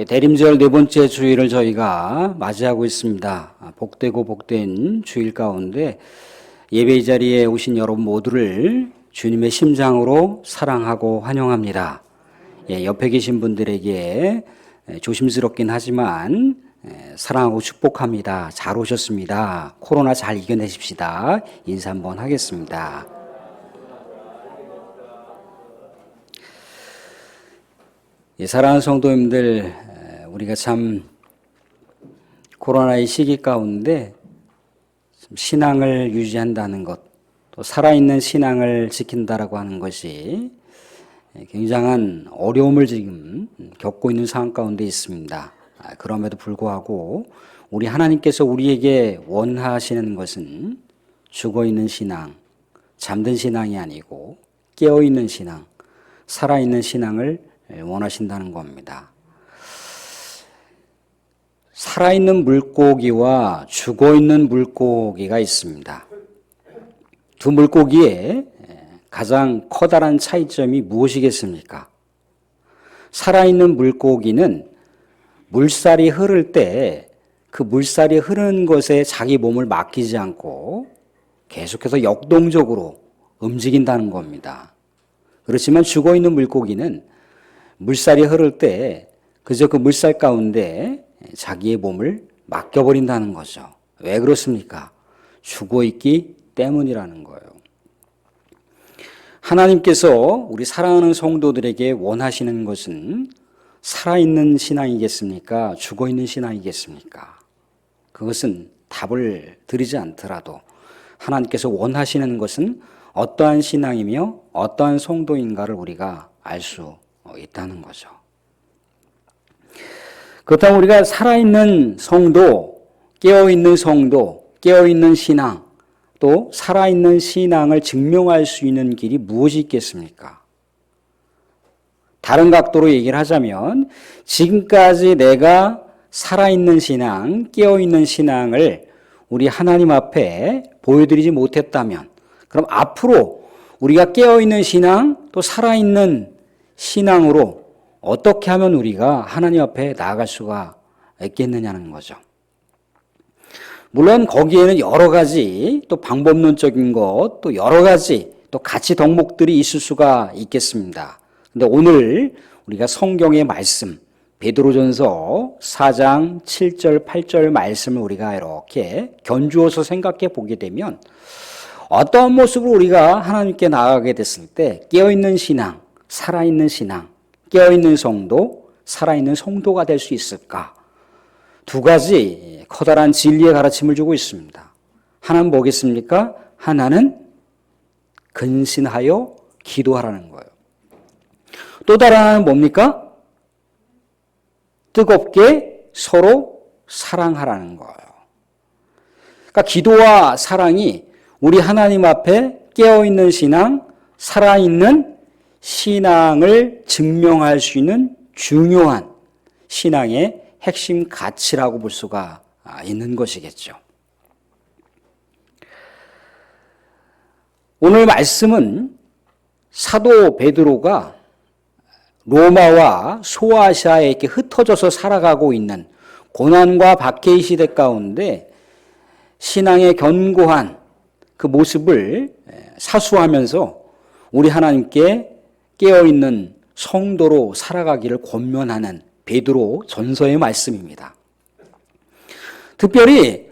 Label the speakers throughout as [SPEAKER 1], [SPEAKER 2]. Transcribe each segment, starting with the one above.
[SPEAKER 1] 대림절 네 번째 주일을 저희가 맞이하고 있습니다. 복되고 복된 주일 가운데 예배 자리에 오신 여러분 모두를 주님의 심장으로 사랑하고 환영합니다. 옆에 계신 분들에게 조심스럽긴 하지만 사랑하고 축복합니다. 잘 오셨습니다. 코로나 잘 이겨내십시다. 인사 한번 하겠습니다. 사랑하는 성도님들, 우리가 참 코로나의 시기 가운데 신앙을 유지한다는 것, 또 살아있는 신앙을 지킨다라고 하는 것이 굉장한 어려움을 지금 겪고 있는 상황 가운데 있습니다. 그럼에도 불구하고 우리 하나님께서 우리에게 원하시는 것은 죽어있는 신앙, 잠든 신앙이 아니고 깨어있는 신앙, 살아있는 신앙을 원하신다는 겁니다. 살아있는 물고기와 죽어있는 물고기가 있습니다. 두 물고기의 가장 커다란 차이점이 무엇이겠습니까? 살아있는 물고기는 물살이 흐를 때 그 물살이 흐르는 것에 자기 몸을 맡기지 않고 계속해서 역동적으로 움직인다는 겁니다. 그렇지만 죽어있는 물고기는 물살이 흐를 때 그저 그 물살 가운데 자기의 몸을 맡겨버린다는 거죠. 왜 그렇습니까? 죽어있기 때문이라는 거예요. 하나님께서 우리 사랑하는 성도들에게 원하시는 것은 살아있는 신앙이겠습니까? 죽어있는 신앙이겠습니까? 그것은 답을 드리지 않더라도 하나님께서 원하시는 것은 어떠한 신앙이며 어떠한 성도인가를 우리가 알 수 있다는 거죠. 그렇다면 우리가 살아있는 성도, 깨어있는 성도, 깨어있는 신앙, 또 살아있는 신앙을 증명할 수 있는 길이 무엇이 있겠습니까? 다른 각도로 얘기를 하자면 지금까지 내가 살아있는 신앙, 깨어있는 신앙을 우리 하나님 앞에 보여드리지 못했다면 그럼 앞으로 우리가 깨어있는 신앙, 또 살아있는 신앙으로 어떻게 하면 우리가 하나님 앞에 나아갈 수가 있겠느냐는 거죠. 물론 거기에는 여러 가지 또 방법론적인 것, 또 여러 가지 또 가치 덕목들이 있을 수가 있겠습니다. 근데 오늘 우리가 성경의 말씀, 베드로전서 4장 7절, 8절 말씀을 우리가 이렇게 견주어서 생각해 보게 되면 어떤 모습으로 우리가 하나님께 나아가게 됐을 때 깨어있는 신앙, 살아있는 신앙, 깨어있는 성도, 살아있는 성도가 될 수 있을까? 두 가지 커다란 진리의 가르침을 주고 있습니다. 하나는 뭐겠습니까? 하나는 근신하여 기도하라는 거예요. 또 다른 하나는 뭡니까? 뜨겁게 서로 사랑하라는 거예요. 그러니까 기도와 사랑이 우리 하나님 앞에 깨어있는 신앙, 살아있는 신앙을 증명할 수 있는 중요한 신앙의 핵심 가치라고 볼 수가 있는 것이겠죠. 오늘 말씀은 사도 베드로가 로마와 소아시아에 이렇게 흩어져서 살아가고 있는 고난과 박해의 시대 가운데 신앙의 견고한 그 모습을 사수하면서 우리 하나님께 깨어있는 성도로 살아가기를 권면하는 베드로 전서의 말씀입니다. 특별히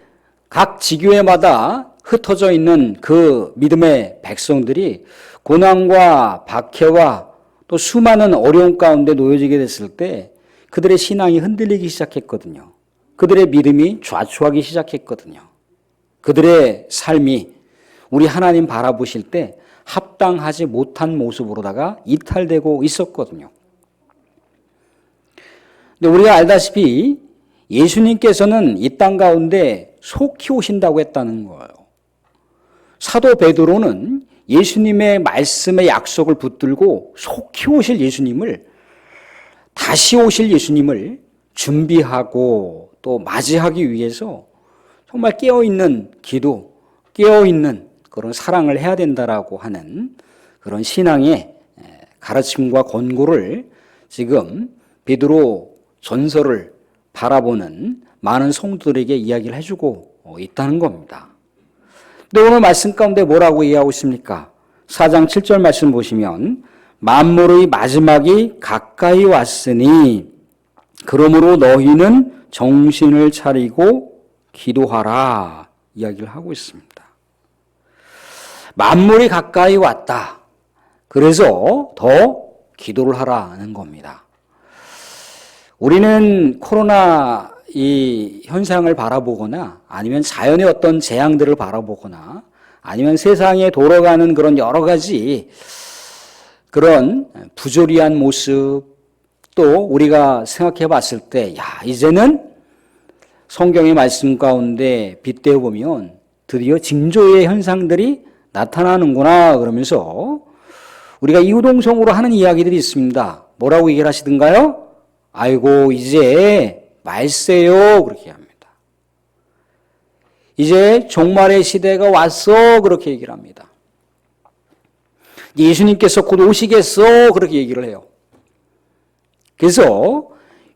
[SPEAKER 1] 각 지교회마다 흩어져 있는 그 믿음의 백성들이 고난과 박해와 또 수많은 어려움 가운데 놓여지게 됐을 때 그들의 신앙이 흔들리기 시작했거든요. 그들의 믿음이 좌초하기 시작했거든요. 그들의 삶이 우리 하나님 바라보실 때 합당하지 못한 모습으로다가 이탈되고 있었거든요. 근데 우리가 알다시피 예수님께서는 이 땅 가운데 속히 오신다고 했다는 거예요. 사도 베드로는 예수님의 말씀의 약속을 붙들고 속히 오실 예수님을, 다시 오실 예수님을 준비하고 또 맞이하기 위해서 정말 깨어있는 기도, 깨어있는 그런 사랑을 해야 된다라고 하는 그런 신앙의 가르침과 권고를 지금 베드로 전설을 바라보는 많은 성도들에게 이야기를 해주고 있다는 겁니다. 근데 오늘 말씀 가운데 뭐라고 이야기하고 있습니까? 4장 7절 말씀 보시면 만물의 마지막이 가까이 왔으니 그러므로 너희는 정신을 차리고 기도하라 이야기를 하고 있습니다. 만물이 가까이 왔다. 그래서 더 기도를 하라는 겁니다. 우리는 코로나 이 현상을 바라보거나 아니면 자연의 어떤 재앙들을 바라보거나 아니면 세상에 돌아가는 그런 여러 가지 그런 부조리한 모습 또 우리가 생각해 봤을 때 이제는 성경의 말씀 가운데 빗대어 보면 드디어 징조의 현상들이 나타나는구나 그러면서 우리가 이후동성으로 하는 이야기들이 있습니다. 뭐라고 얘기를 하시던가요? 아이고 이제 말세요 그렇게 합니다. 이제 종말의 시대가 왔어 그렇게 얘기를 합니다. 예수님께서 곧 오시겠어 그렇게 얘기를 해요. 그래서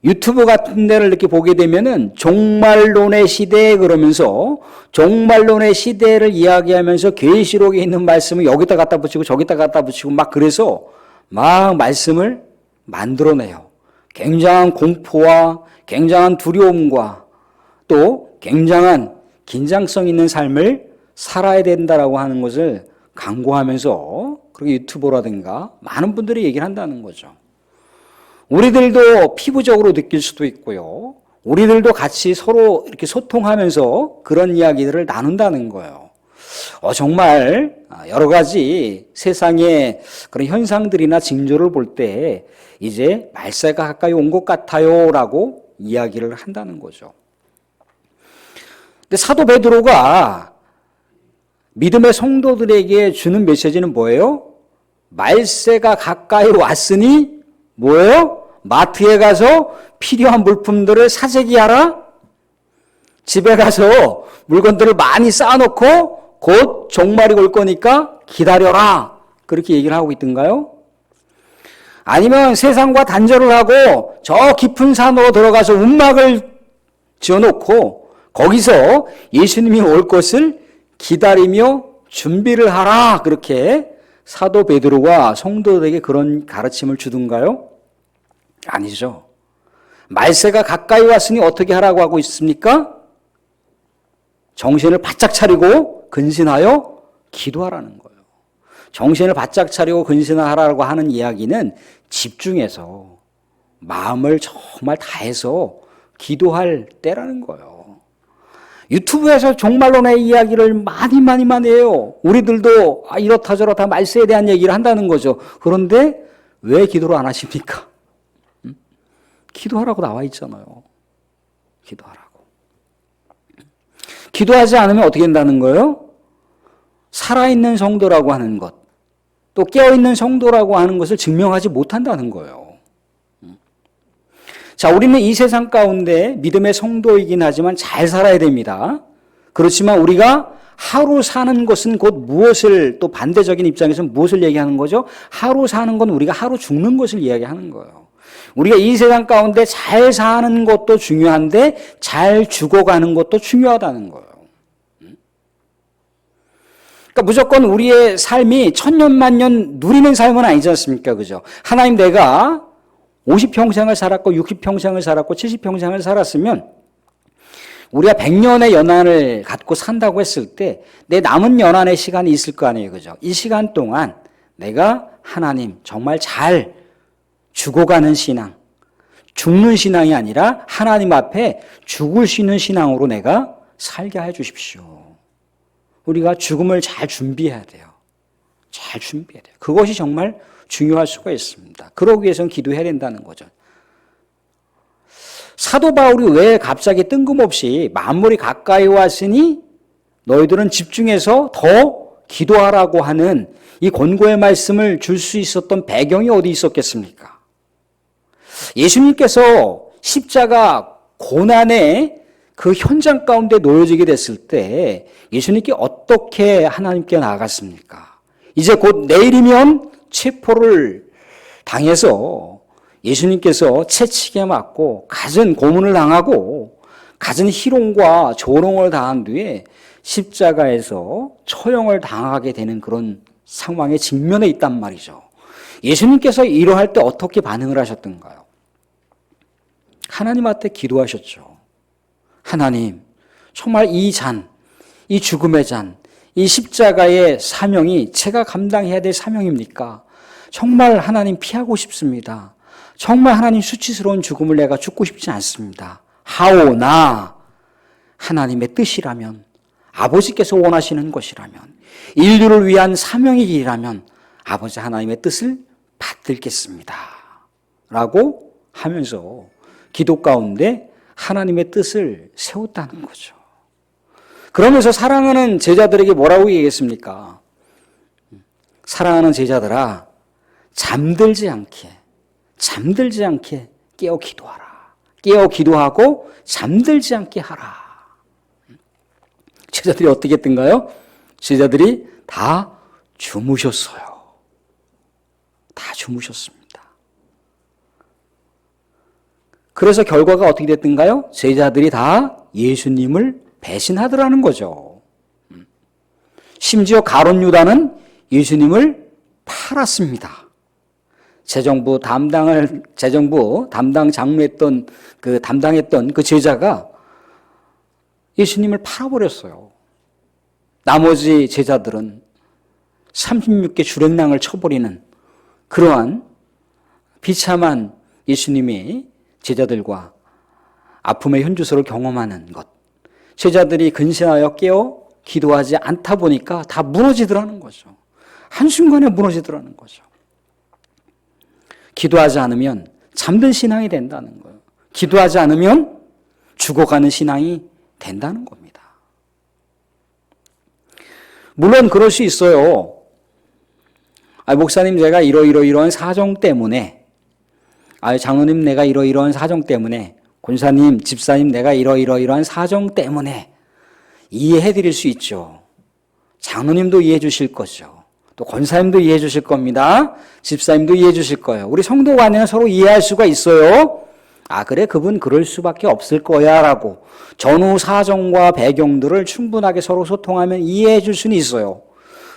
[SPEAKER 1] 유튜브 같은 데를 이렇게 보게 되면은 종말론의 시대 그러면서 종말론의 시대를 이야기하면서 계시록에 있는 말씀을 여기다 갖다 붙이고 저기다 갖다 붙이고 막 그래서 막 말씀을 만들어내요. 굉장한 공포와 굉장한 두려움과 또 굉장한 긴장성 있는 삶을 살아야 된다라고 하는 것을 강구하면서 그렇게 유튜버라든가 많은 분들이 얘기를 한다는 거죠. 우리들도 피부적으로 느낄 수도 있고요. 우리들도 같이 서로 이렇게 소통하면서 그런 이야기들을 나눈다는 거예요. 정말 여러 가지 세상의 그런 현상들이나 징조를 볼 때 이제 말세가 가까이 온 것 같아요 라고 이야기를 한다는 거죠. 근데 사도 베드로가 믿음의 성도들에게 주는 메시지는 뭐예요? 말세가 가까이 왔으니 뭐예요? 마트에 가서 필요한 물품들을 사재기하라. 집에 가서 물건들을 많이 쌓아놓고 곧 종말이 올 거니까 기다려라. 그렇게 얘기를 하고 있던가요? 아니면 세상과 단절을 하고 저 깊은 산으로 들어가서 움막을 지어놓고 거기서 예수님이 올 것을 기다리며 준비를 하라. 그렇게 사도 베드로가 성도들에게 그런 가르침을 주던가요? 아니죠. 말세가 가까이 왔으니 어떻게 하라고 하고 있습니까? 정신을 바짝 차리고 근신하여 기도하라는 거예요. 정신을 바짝 차리고 근신하라고 하는 이야기는 집중해서 마음을 정말 다해서 기도할 때라는 거예요. 유튜브에서 종말론의 이야기를 많이 해요. 우리들도 이렇다 저렇다 말세에 대한 얘기를 한다는 거죠. 그런데 왜 기도를 안 하십니까? 기도하라고 나와 있잖아요. 기도하라고. 기도하지 않으면 어떻게 된다는 거예요? 살아있는 성도라고 하는 것, 또 깨어있는 성도라고 하는 것을 증명하지 못한다는 거예요. 자, 우리는 이 세상 가운데 믿음의 성도이긴 하지만 잘 살아야 됩니다. 그렇지만 우리가 하루 사는 것은 곧 무엇을, 또 반대적인 입장에서 무엇을 얘기하는 거죠? 하루 사는 건 우리가 하루 죽는 것을 이야기하는 거예요. 우리가 이 세상 가운데 잘 사는 것도 중요한데 잘 죽어가는 것도 중요하다는 거예요. 그러니까 무조건 우리의 삶이 천년만년 누리는 삶은 아니지 않습니까? 그죠? 하나님 내가 50평생을 살았고 60평생을 살았고 70평생을 살았으면 우리가 100년의 연한을 갖고 산다고 했을 때 내 남은 연한의 시간이 있을 거 아니에요. 그죠? 이 시간 동안 내가 하나님 정말 잘 죽어가는 신앙, 죽는 신앙이 아니라 하나님 앞에 죽을 수 있는 신앙으로 내가 살게 해 주십시오. 우리가 죽음을 잘 준비해야 돼요. 잘 준비해야 돼요. 그것이 정말 중요할 수가 있습니다. 그러기 위해서는 기도해야 된다는 거죠. 사도 바울이 왜 갑자기 뜬금없이 만물이 가까이 왔으니 너희들은 집중해서 더 기도하라고 하는 이 권고의 말씀을 줄 수 있었던 배경이 어디 있었겠습니까? 예수님께서 십자가 고난의 그 현장 가운데 놓여지게 됐을 때 예수님께 어떻게 하나님께 나아갔습니까? 이제 곧 내일이면 체포를 당해서 예수님께서 채찍에 맞고 갖은 고문을 당하고 갖은 희롱과 조롱을 당한 뒤에 십자가에서 처형을 당하게 되는 그런 상황에 직면해 있단 말이죠. 예수님께서 이러할 때 어떻게 반응을 하셨던가요? 하나님한테 기도하셨죠. 하나님, 정말 이 잔, 이 죽음의 잔, 이 십자가의 사명이 제가 감당해야 될 사명입니까? 정말 하나님 피하고 싶습니다. 정말 하나님 수치스러운 죽음을 내가 죽고 싶지 않습니다. 하오나 하나님의 뜻이라면, 아버지께서 원하시는 것이라면, 인류를 위한 사명의 길이라면 아버지 하나님의 뜻을 받들겠습니다. 라고 하면서 기도 가운데 하나님의 뜻을 세웠다는 거죠. 그러면서 사랑하는 제자들에게 뭐라고 얘기했습니까? 사랑하는 제자들아, 잠들지 않게 깨어 기도하라. 깨어 기도하고 잠들지 않게 하라. 제자들이 어떻게 했던가요? 제자들이 다 주무셨어요. 다 주무셨습니다. 그래서 결과가 어떻게 됐던가요? 제자들이 다 예수님을 배신하더라는 거죠. 심지어 가룟 유다는 예수님을 팔았습니다. 재정부 담당 장로했던 담당했던 그 제자가 예수님을 팔아버렸어요. 나머지 제자들은 36개 주랭랑을 쳐버리는 그러한 비참한 예수님이 제자들과 아픔의 현주소를 경험하는 것. 제자들이 근신하여 깨어 기도하지 않다 보니까 다 무너지더라는 거죠. 한순간에 무너지더라는 거죠. 기도하지 않으면 잠든 신앙이 된다는 거예요. 기도하지 않으면 죽어가는 신앙이 된다는 겁니다. 물론 그럴 수 있어요. 목사님 제가 이러이러한 사정 때문에, 장로님 내가 이러이러한 사정 때문에, 권사님, 집사님 내가 이러이러한 사정 때문에 이해해 드릴 수 있죠. 장로님도 이해해 주실 거죠. 또 권사님도 이해해 주실 겁니다. 집사님도 이해해 주실 거예요. 우리 성도 간에는 서로 이해할 수가 있어요. 그래 그분 그럴 수밖에 없을 거야 라고 전후 사정과 배경들을 충분하게 서로 소통하면 이해해 줄 수는 있어요.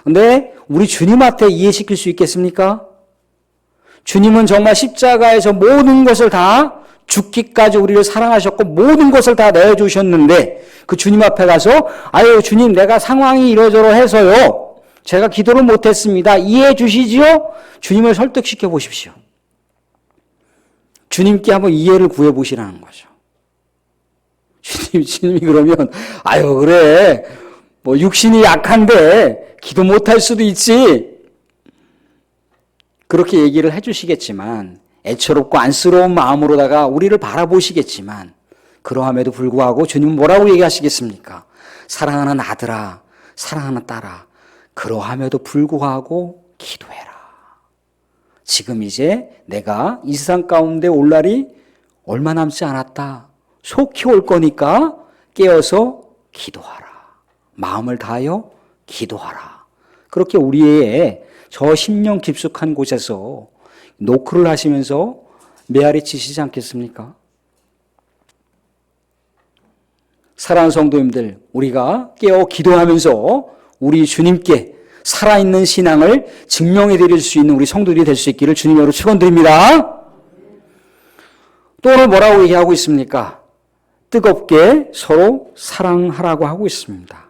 [SPEAKER 1] 근데 우리 주님한테 이해시킬 수 있겠습니까? 주님은 정말 십자가에서 모든 것을 다 죽기까지 우리를 사랑하셨고 모든 것을 다 내주셨는데 그 주님 앞에 가서 주님 내가 상황이 이러저러해서요 제가 기도를 못했습니다. 이해해 주시지요? 주님을 설득시켜 보십시오. 주님께 한번 이해를 구해 보시라는 거죠. 주님이 그러면 그래 육신이 약한데 기도 못할 수도 있지 그렇게 얘기를 해주시겠지만 애처롭고 안쓰러운 마음으로다가 우리를 바라보시겠지만 그러함에도 불구하고 주님은 뭐라고 얘기하시겠습니까? 사랑하는 아들아, 사랑하는 딸아, 그러함에도 불구하고 기도해라. 지금 이제 내가 이 세상 가운데 올 날이 얼마 남지 않았다. 속히 올 거니까 깨어서 기도하라. 마음을 다하여 기도하라. 그렇게 우리의 저 심령 깊숙한 곳에서 노크를 하시면서 메아리 치시지 않겠습니까? 사랑하는 성도님들, 우리가 깨어 기도하면서 우리 주님께 살아있는 신앙을 증명해 드릴 수 있는 우리 성도들이 될 수 있기를 주님으로 축원드립니다. 또 오늘 뭐라고 얘기하고 있습니까? 뜨겁게 서로 사랑하라고 하고 있습니다.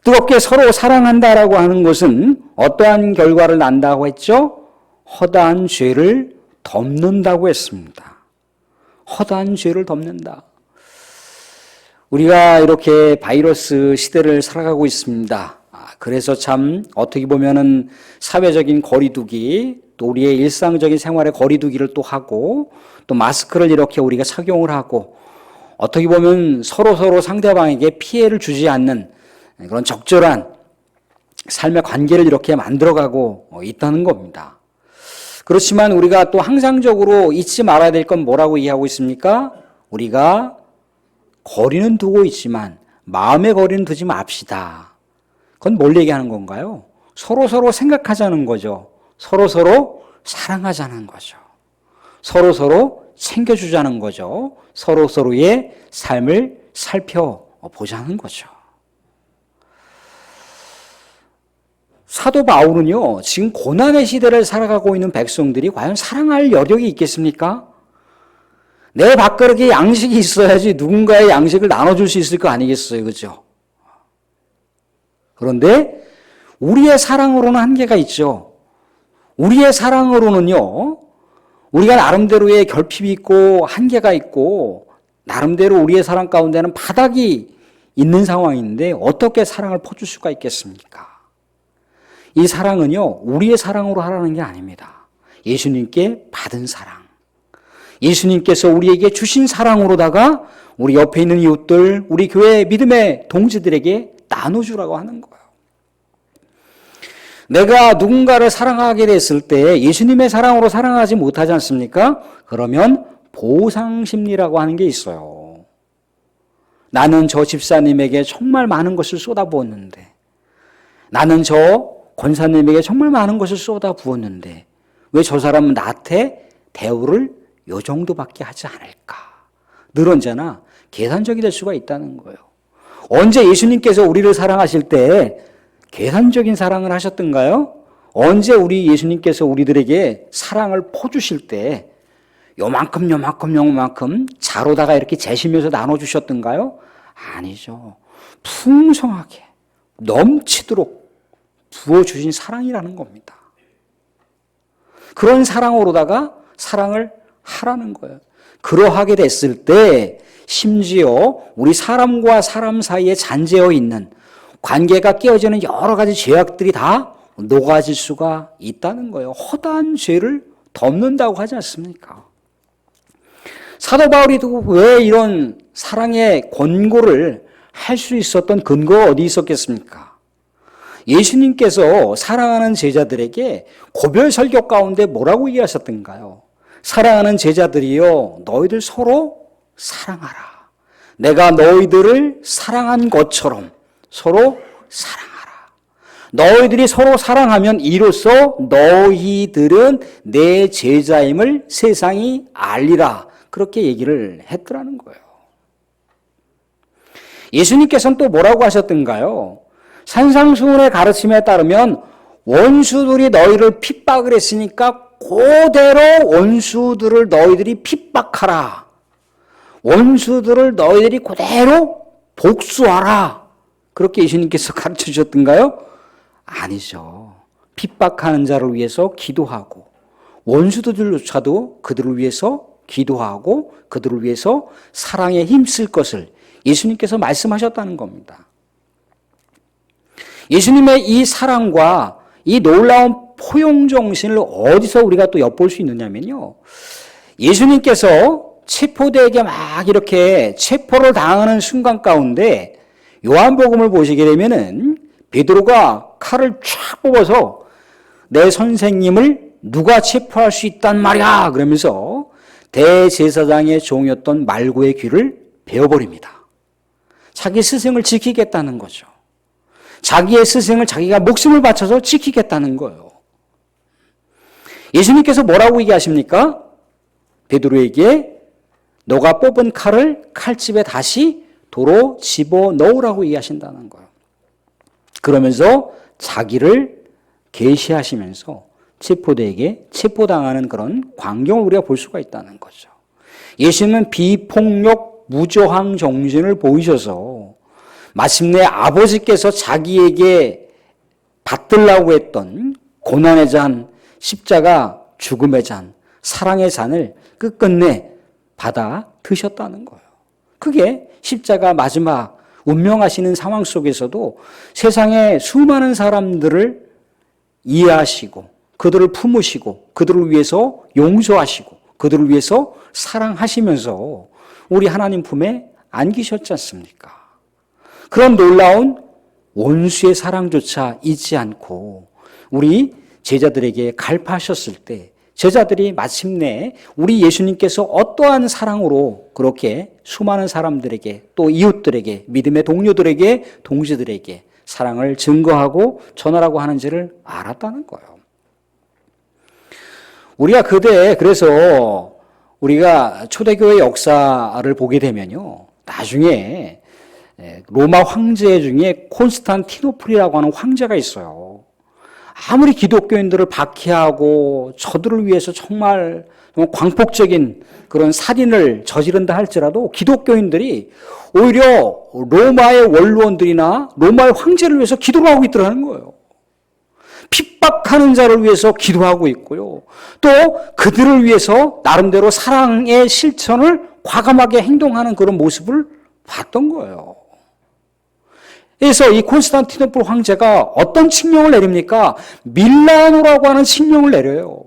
[SPEAKER 1] 뜨겁게 서로 사랑한다라고 하는 것은 어떠한 결과를 난다고 했죠? 허다한 죄를 덮는다고 했습니다. 허다한 죄를 덮는다. 우리가 이렇게 바이러스 시대를 살아가고 있습니다. 그래서 참 어떻게 보면은 사회적인 거리두기, 또 우리의 일상적인 생활의 거리두기를 또 하고, 또 마스크를 이렇게 우리가 착용을 하고, 어떻게 보면 서로 상대방에게 피해를 주지 않는 그런 적절한 삶의 관계를 이렇게 만들어가고 있다는 겁니다. 그렇지만 우리가 또 항상적으로 잊지 말아야 될 건 뭐라고 이해하고 있습니까? 우리가 거리는 두고 있지만 마음의 거리는 두지 맙시다. 그건 뭘 얘기하는 건가요? 서로 생각하자는 거죠. 서로 사랑하자는 거죠. 서로서로 챙겨주자는 거죠. 서로서로의 삶을 살펴보자는 거죠. 사도 바울은요, 지금 고난의 시대를 살아가고 있는 백성들이 과연 사랑할 여력이 있겠습니까? 내 밥그릇에 양식이 있어야지 누군가의 양식을 나눠줄 수 있을 거 아니겠어요, 그죠? 그런데 우리의 사랑으로는 한계가 있죠. 우리의 사랑으로는요, 우리가 나름대로의 결핍이 있고 한계가 있고 나름대로 우리의 사랑 가운데는 바닥이 있는 상황인데 어떻게 사랑을 퍼줄 수가 있겠습니까? 이 사랑은요, 우리의 사랑으로 하라는 게 아닙니다. 예수님께 받은 사랑. 예수님께서 우리에게 주신 사랑으로다가 우리 옆에 있는 이웃들, 우리 교회 믿음의 동지들에게 나눠주라고 하는 거예요. 내가 누군가를 사랑하게 됐을 때 예수님의 사랑으로 사랑하지 못하지 않습니까? 그러면 보상심리라고 하는 게 있어요. 나는 저 집사님에게 정말 많은 것을 쏟아부었는데, 나는 저 권사님에게 정말 많은 것을 쏟아부었는데 왜 저 사람은 나한테 대우를 요 정도밖에 하지 않을까? 늘 언제나 계산적이 될 수가 있다는 거예요. 언제 예수님께서 우리를 사랑하실 때 계산적인 사랑을 하셨던가요? 언제 우리 예수님께서 우리들에게 사랑을 퍼주실 때 요만큼 자로다가 이렇게 재시면서 나눠주셨던가요? 아니죠. 풍성하게 넘치도록 부어주신 사랑이라는 겁니다. 그런 사랑으로다가 사랑을 하라는 거예요. 그러하게 됐을 때 심지어 우리 사람과 사람 사이에 잔재어 있는 관계가 깨어지는 여러 가지 죄악들이 다 녹아질 수가 있다는 거예요. 허다한 죄를 덮는다고 하지 않습니까? 사도 바울이 왜 이런 사랑의 권고를 할 수 있었던 근거가 어디 있었겠습니까? 예수님께서 사랑하는 제자들에게 고별 설교 가운데 뭐라고 얘기하셨던가요? 사랑하는 제자들이여, 너희들 서로 사랑하라. 내가 너희들을 사랑한 것처럼 서로 사랑하라. 너희들이 서로 사랑하면 이로써 너희들은 내 제자임을 세상이 알리라. 그렇게 얘기를 했더라는 거예요. 예수님께서는 또 뭐라고 하셨던가요? 산상수훈의 가르침에 따르면 원수들이 너희를 핍박을 했으니까 그대로 원수들을 너희들이 핍박하라. 원수들을 너희들이 그대로 복수하라. 그렇게 예수님께서 가르쳐 주셨던가요? 아니죠. 핍박하는 자를 위해서 기도하고 원수들조차도 그들을 위해서 기도하고 그들을 위해서 사랑에 힘쓸 것을 예수님께서 말씀하셨다는 겁니다. 예수님의 이 사랑과 이 놀라운 포용 정신을 어디서 우리가 또 엿볼 수 있느냐면요. 예수님께서 체포대에게 막 이렇게 체포를 당하는 순간 가운데 요한복음을 보시게 되면은 베드로가 칼을 쫙 뽑아서 내 선생님을 누가 체포할 수 있단 말이야 그러면서 대제사장의 종이었던 말고의 귀를 베어버립니다. 자기 스승을 지키겠다는 거죠. 자기의 스승을 자기가 목숨을 바쳐서 지키겠다는 거예요. 예수님께서 뭐라고 얘기하십니까? 베드로에게 너가 뽑은 칼을 칼집에 다시 도로 집어넣으라고 얘기하신다는 거예요. 그러면서 자기를 계시하시면서 체포대에게 체포당하는 그런 광경을 우리가 볼 수가 있다는 거죠. 예수님은 비폭력 무저항 정신을 보이셔서 마침내 아버지께서 자기에게 받들라고 했던 고난의 잔, 십자가 죽음의 잔, 사랑의 잔을 끝끝내 받아 드셨다는 거예요. 그게 십자가 마지막 운명하시는 상황 속에서도 세상의 수많은 사람들을 이해하시고 그들을 품으시고 그들을 위해서 용서하시고 그들을 위해서 사랑하시면서 우리 하나님 품에 안기셨지 않습니까? 그런 놀라운 원수의 사랑조차 잊지 않고 우리 제자들에게 갈파하셨을 때 제자들이 마침내 우리 예수님께서 어떠한 사랑으로 그렇게 수많은 사람들에게 또 이웃들에게 믿음의 동료들에게 동지들에게 사랑을 증거하고 전하라고 하는지를 알았다는 거예요. 우리가 그래서 우리가 초대교회 역사를 보게 되면요, 나중에 로마 황제 중에 콘스탄티노플이라고 하는 황제가 있어요. 아무리 기독교인들을 박해하고 저들을 위해서 정말 광폭적인 그런 살인을 저지른다 할지라도 기독교인들이 오히려 로마의 원로원들이나 로마의 황제를 위해서 기도를 하고 있더라는 거예요. 핍박하는 자를 위해서 기도하고 있고요. 또 그들을 위해서 나름대로 사랑의 실천을 과감하게 행동하는 그런 모습을 봤던 거예요. 그래서 이 콘스탄티노플 황제가 어떤 칙령을 내립니까? 밀라노라고 하는 칙령을 내려요.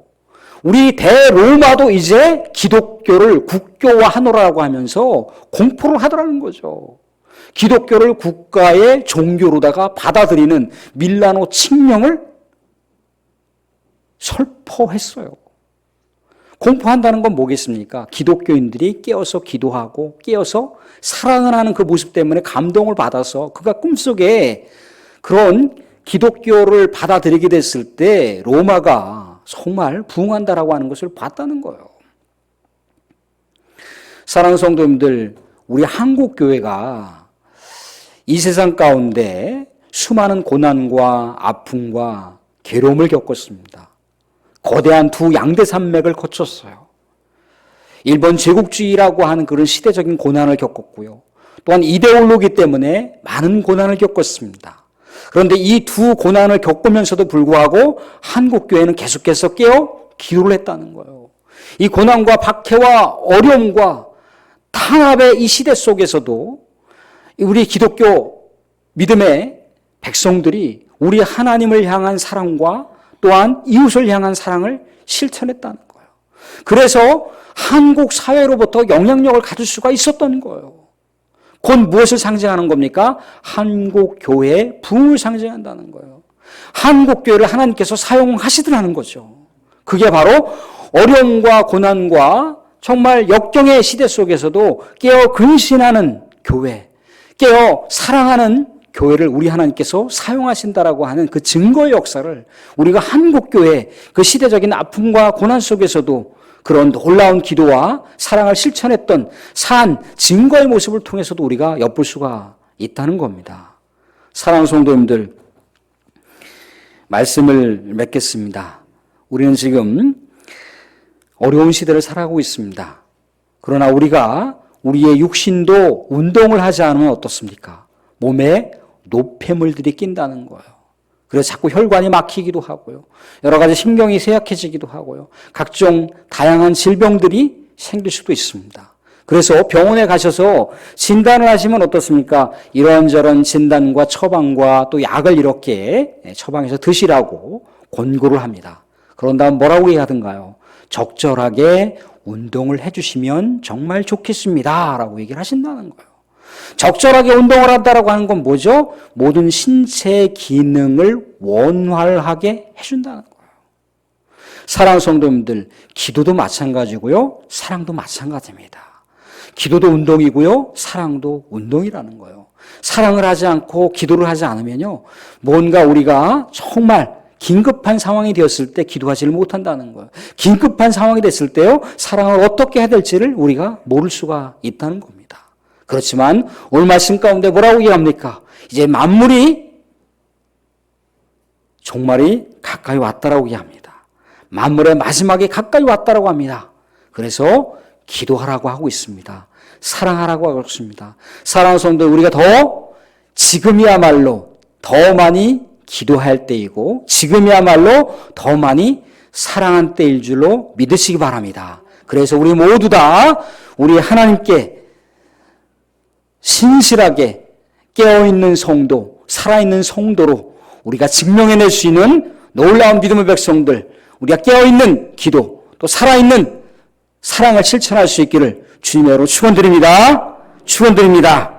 [SPEAKER 1] 우리 대로마도 이제 기독교를 국교화하노라고 하면서 공포를 하더라는 거죠. 기독교를 국가의 종교로다가 받아들이는 밀라노 칙령을 설포했어요. 공포한다는 건 뭐겠습니까? 기독교인들이 깨어서 기도하고 깨어서 사랑을 하는 그 모습 때문에 감동을 받아서 그가 꿈속에 그런 기독교를 받아들이게 됐을 때 로마가 정말 부흥한다라고 하는 것을 봤다는 거예요. 사랑하는 성도님들, 우리 한국교회가 이 세상 가운데 수많은 고난과 아픔과 괴로움을 겪었습니다. 거대한 두 양대산맥을 거쳤어요. 일본 제국주의라고 하는 그런 시대적인 고난을 겪었고요. 또한 이데올로기 때문에 많은 고난을 겪었습니다. 그런데 이 두 고난을 겪으면서도 불구하고 한국교회는 계속해서 깨어 기도를 했다는 거예요. 이 고난과 박해와 어려움과 탄압의 이 시대 속에서도 우리 기독교 믿음의 백성들이 우리 하나님을 향한 사랑과 또한 이웃을 향한 사랑을 실천했다는 거예요. 그래서 한국 사회로부터 영향력을 가질 수가 있었던 거예요. 곧 무엇을 상징하는 겁니까? 한국 교회의 부흥을 상징한다는 거예요. 한국 교회를 하나님께서 사용하시더라는 거죠. 그게 바로 어려움과 고난과 정말 역경의 시대 속에서도 깨어 근신하는 교회, 깨어 사랑하는 교회를 우리 하나님께서 사용하신다라고 하는 그 증거의 역사를 우리가 한국교회 그 시대적인 아픔과 고난 속에서도 그런 놀라운 기도와 사랑을 실천했던 산 증거의 모습을 통해서도 우리가 엿볼 수가 있다는 겁니다. 사랑하는 성도님들, 말씀을 맺겠습니다. 우리는 지금 어려운 시대를 살아가고 있습니다. 그러나 우리가 우리의 육신도 운동을 하지 않으면 어떻습니까? 몸에 노폐물들이 낀다는 거예요. 그래서 자꾸 혈관이 막히기도 하고요. 여러 가지 신경이 쇠약해지기도 하고요. 각종 다양한 질병들이 생길 수도 있습니다. 그래서 병원에 가셔서 진단을 하시면 어떻습니까? 이런저런 진단과 처방과 또 약을 이렇게 처방해서 드시라고 권고를 합니다. 그런 다음 뭐라고 얘기하던가요? 적절하게 운동을 해주시면 정말 좋겠습니다. 라고 얘기를 하신다는 거예요. 적절하게 운동을 한다라고 하는 건 뭐죠? 모든 신체 기능을 원활하게 해준다는 거예요. 사랑하는 성도님들, 기도도 마찬가지고요. 사랑도 마찬가지입니다. 기도도 운동이고요. 사랑도 운동이라는 거예요. 사랑을 하지 않고 기도를 하지 않으면요. 뭔가 우리가 정말 긴급한 상황이 되었을 때 기도하지를 못한다는 거예요. 긴급한 상황이 됐을 때요. 사랑을 어떻게 해야 될지를 우리가 모를 수가 있다는 겁니다. 그렇지만 오늘 말씀 가운데 뭐라고 얘기합니까? 이제 만물이 종말이 가까이 왔다라고 얘기합니다. 만물의 마지막이 가까이 왔다라고 합니다. 그래서 기도하라고 하고 있습니다. 사랑하라고 하고 있습니다. 사랑하는 성도, 우리가 더 지금이야말로 더 많이 기도할 때이고 지금이야말로 더 많이 사랑한 때일 줄로 믿으시기 바랍니다. 그래서 우리 모두 다 우리 하나님께 신실하게 깨어있는 성도, 살아있는 성도로 우리가 증명해낼 수 있는 놀라운 믿음의 백성들, 우리가 깨어있는 기도, 또 살아있는 사랑을 실천할 수 있기를 주님으로 축원드립니다. 축원드립니다.